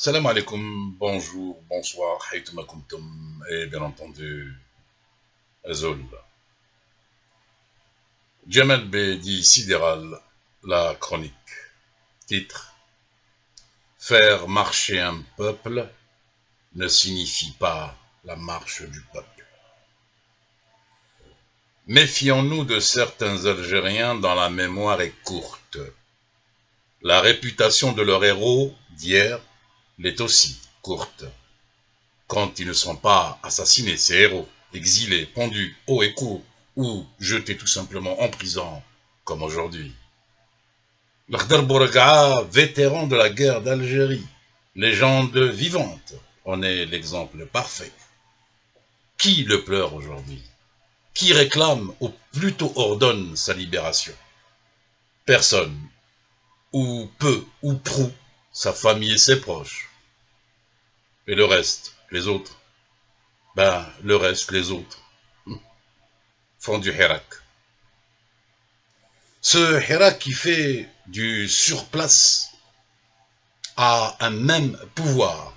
Salam alaikum, bonjour, bonsoir, haytuma kuntum, et bien entendu, Azul. Jamel Bedi Sidéral, la chronique. Titre: Faire marcher un peuple ne signifie pas la marche du peuple. Méfions-nous de certains Algériens dont la mémoire est courte. La réputation de leurs héros d'hier l'est aussi courte. Quand ils ne sont pas assassinés, ces héros, exilés, pendus haut et court, ou jetés tout simplement en prison, comme aujourd'hui. L'Akhdar Bourga'a, vétéran de la guerre d'Algérie, légende vivante, en est l'exemple parfait. Qui le pleure aujourd'hui? Qui réclame ou plutôt ordonne sa libération? Personne, ou peu, ou prou, sa famille et ses proches. Et le reste, les autres, le reste, les autres, font du hirak. Ce hirak qui fait du surplace a un même pouvoir,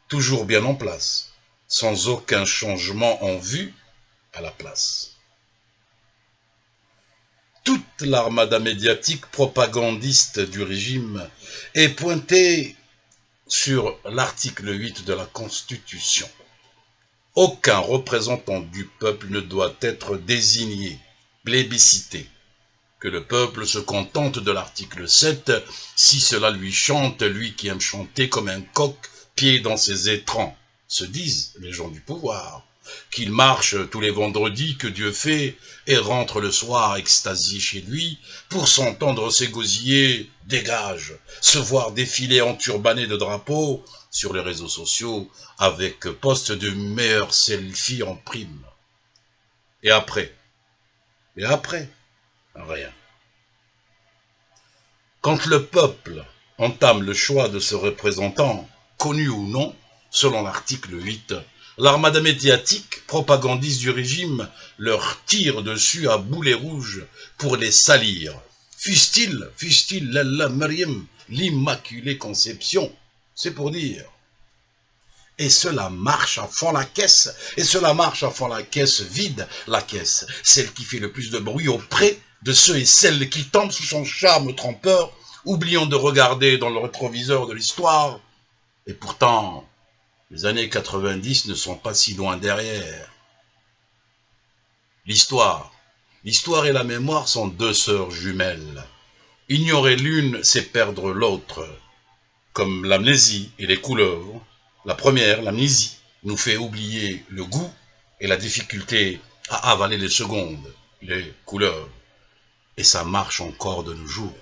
toujours bien en place, sans aucun changement en vue à la place. Toute l'armada médiatique propagandiste du régime est pointée sur l'article 8 de la Constitution. Aucun représentant du peuple ne doit être désigné, plébiscité. Que le peuple se contente de l'article 7, si cela lui chante, lui qui aime chanter comme un coq, pied dans ses étrans, se disent les gens du pouvoir, qu'il marche tous les vendredis que Dieu fait, et rentre le soir extasié chez lui, pour s'entendre s'égosiller, dégage, se voir défiler enturbané de drapeaux sur les réseaux sociaux, avec poste de meilleur selfie en prime. Et après, rien. Quand le peuple entame le choix de ce représentant, connu ou non, selon l'article 8, l'armada médiatique propagandiste du régime leur tire dessus à boulet rouge pour les salir. Fût-il Lalla Maryam, l'Immaculée Conception, c'est pour dire. Et cela marche à fond la caisse, vide la caisse, celle qui fait le plus de bruit auprès de ceux et celles qui tombent sous son charme trompeur, oubliant de regarder dans le rétroviseur de l'histoire. Et pourtant, les années 90 ne sont pas si loin derrière. L'histoire et la mémoire sont deux sœurs jumelles. Ignorer l'une, c'est perdre l'autre. Comme l'amnésie et les couleurs. La première, l'amnésie, nous fait oublier le goût et la difficulté à avaler les secondes, les couleurs. Et ça marche encore de nos jours.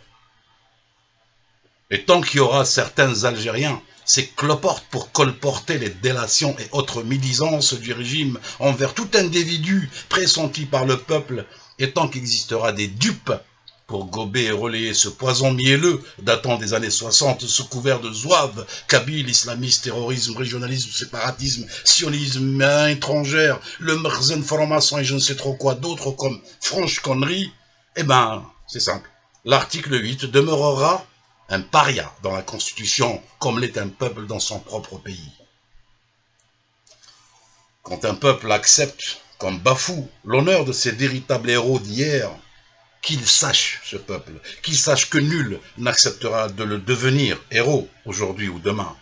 Et tant qu'il y aura certains Algériens, ces cloportes pour colporter les délations et autres médisances du régime envers tout individu pressenti par le peuple, et tant qu'existera des dupes pour gober et relayer ce poison mielleux datant des années 60 sous couvert de zouaves, kabyles, islamistes, terrorisme, régionalisme, séparatisme, sionisme, main étrangère, le merzen franc-maçon et je ne sais trop quoi d'autre comme franche connerie, c'est simple. L'article 8 demeurera un paria dans la Constitution comme l'est un peuple dans son propre pays. Quand un peuple accepte comme bafoue l'honneur de ses véritables héros d'hier, qu'il sache, ce peuple, qu'il sache que nul n'acceptera de le devenir héros aujourd'hui ou demain.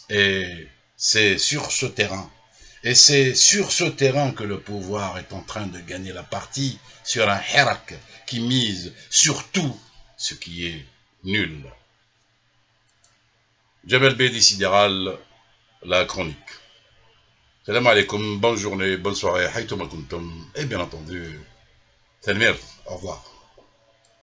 Et c'est sur ce terrain que le pouvoir est en train de gagner la partie sur un hirak qui mise sur tout ce qui est nul. Jamel Bedi Sidéral, la chronique. Salam alaikum, bonne journée, bonne soirée, haytuma kuntum, et bien entendu, Salmir, au revoir.